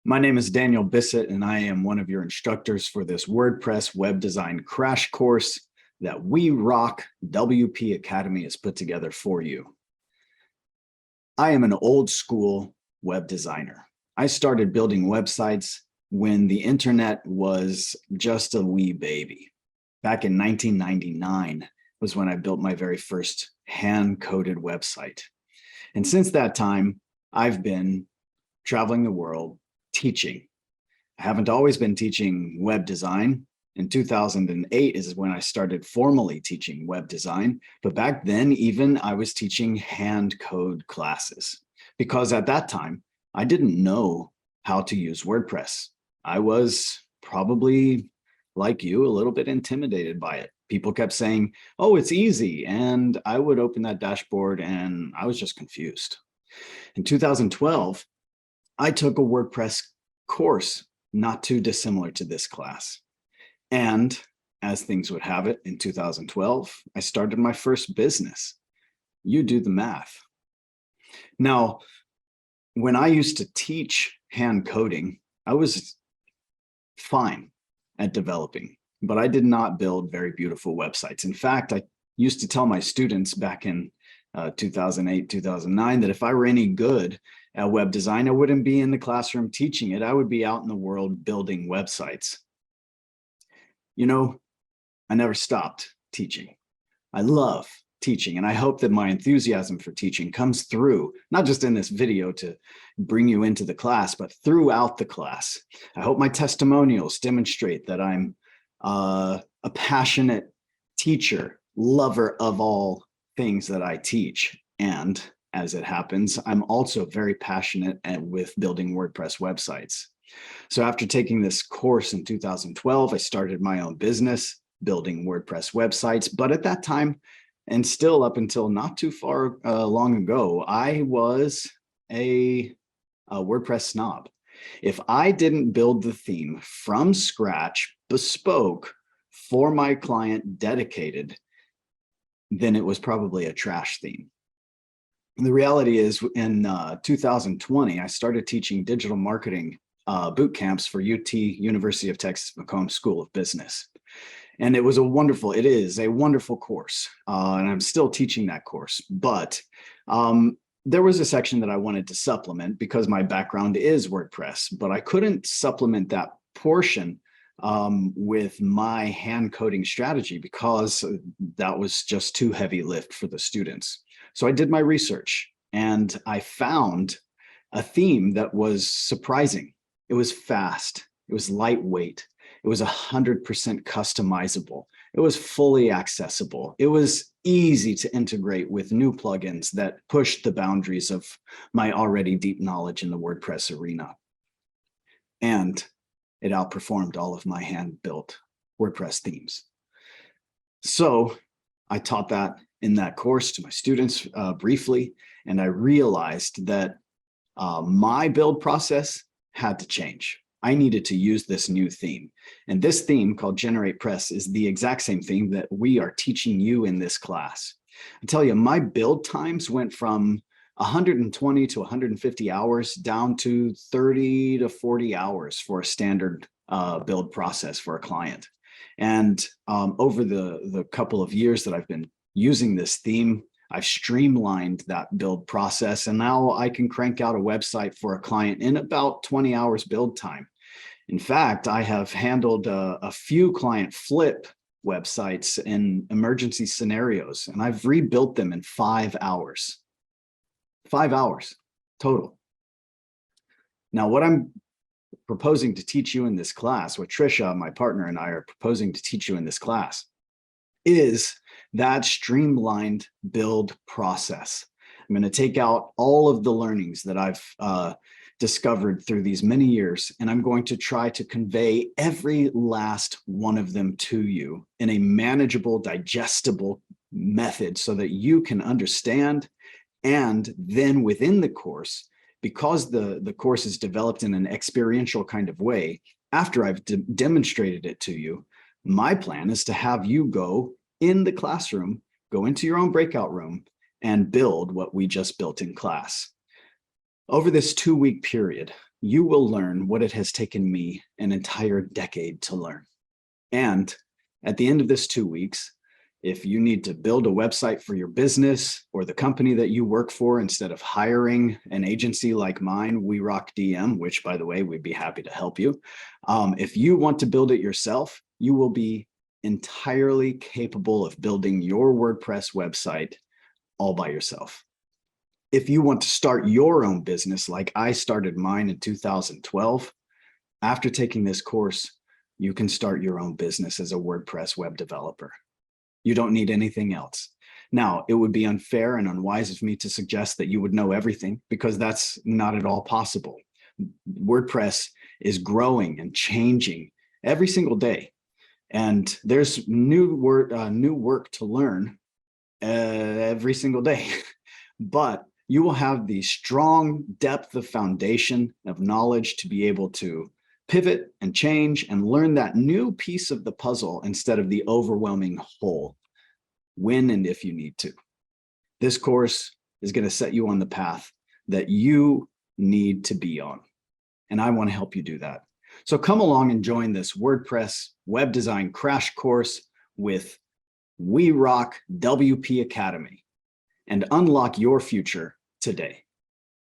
My name is Daniel Bissett, and I am one of your instructors for this WordPress web design crash course that We Rock WP Academy has put together for you. I am an old school web designer. I started building websites when the internet was just a wee baby. Back in 1999 was when I built my very first hand-coded website. And since that time, I've been traveling the world teaching. I haven't always been teaching web design. In 2008 is when I started formally teaching web design. But back then, even I was teaching hand code classes because at that time, I didn't know how to use WordPress. I was probably like you, a little bit intimidated by it. People kept saying, oh, it's easy. And I would open that dashboard and I was just confused. In 2012, I took a WordPress course not too dissimilar to this class. And as things would have it, in 2012, I started my first business. You do the math. Now, when I used to teach hand coding, I was fine at developing, but I did not build very beautiful websites. In fact, I used to tell my students back in 2008, 2009, that if I were any good at web design, I wouldn't be in the classroom teaching it. I would be out in the world building websites. You know, I never stopped teaching. I love teaching, and I hope that my enthusiasm for teaching comes through, not just in this video to bring you into the class, but throughout the class. I hope my testimonials demonstrate that I'm a passionate teacher, lover of all things that I teach. And as it happens, I'm also very passionate with building WordPress websites. So after taking this course in 2012, I started my own business building WordPress websites. But at that time, and still up until not too far long ago, I was a WordPress snob. If I didn't build the theme from scratch, bespoke, for my client, dedicated, then it was probably a trash theme. And the reality is, in 2020, I started teaching digital marketing boot camps for UT, University of Texas McCombs School of Business. And it is a wonderful course. And I'm still teaching that course. But there was a section that I wanted to supplement because my background is WordPress, but I couldn't supplement that portion with my hand coding strategy because that was just too heavy lift for the students. So I did my research and I found a theme that was surprising. It was fast, it was lightweight, it was 100% customizable, it was fully accessible, it was easy to integrate with new plugins that pushed the boundaries of my already deep knowledge in the WordPress arena. And it outperformed all of my hand-built WordPress themes. So I taught that in that course to my students briefly, and I realized that my build process had to change. I needed to use this new theme. And this theme called Generate Press is the exact same theme that we are teaching you in this class. I tell you, my build times went from 120 to 150 hours down to 30 to 40 hours for a standard build process for a client. And over the couple of years that I've been using this theme, I've streamlined that build process, and now I can crank out a website for a client in about 20 hours build time. In fact, I have handled a few client flip websites in emergency scenarios, and I've rebuilt them in 5 hours. 5 hours total. Now, what I'm proposing to teach you in this class, what Trisha, my partner, and I are proposing to teach you in this class, is that streamlined build process. I'm going to take out all of the learnings that I've discovered through these many years, and I'm going to try to convey every last one of them to you in a manageable, digestible method so that you can understand. And then within the course, because the course is developed in an experiential kind of way, after I've demonstrated it to you, my plan is to have you go in the classroom, go into your own breakout room, and build what we just built in class. Over this 2-week period, you will learn what it has taken me an entire decade to learn. And at the end of this 2 weeks, if you need to build a website for your business or the company that you work for, instead of hiring an agency like mine, We Rock DM, which, by the way, we'd be happy to help you. If you want to build it yourself, you will be entirely capable of building your WordPress website all by yourself. If you want to start your own business, like I started mine in 2012, after taking this course, you can start your own business as a WordPress web developer. You don't need anything else. Now, it would be unfair and unwise of me to suggest that you would know everything, because that's not at all possible. WordPress is growing and changing every single day. And there's new work to learn every single day. But you will have the strong depth of foundation of knowledge to be able to pivot and change and learn that new piece of the puzzle instead of the overwhelming whole, when and if you need to. This course is going to set you on the path that you need to be on. And I want to help you do that. So come along and join this WordPress web design crash course with We Rock WP Academy and unlock your future today.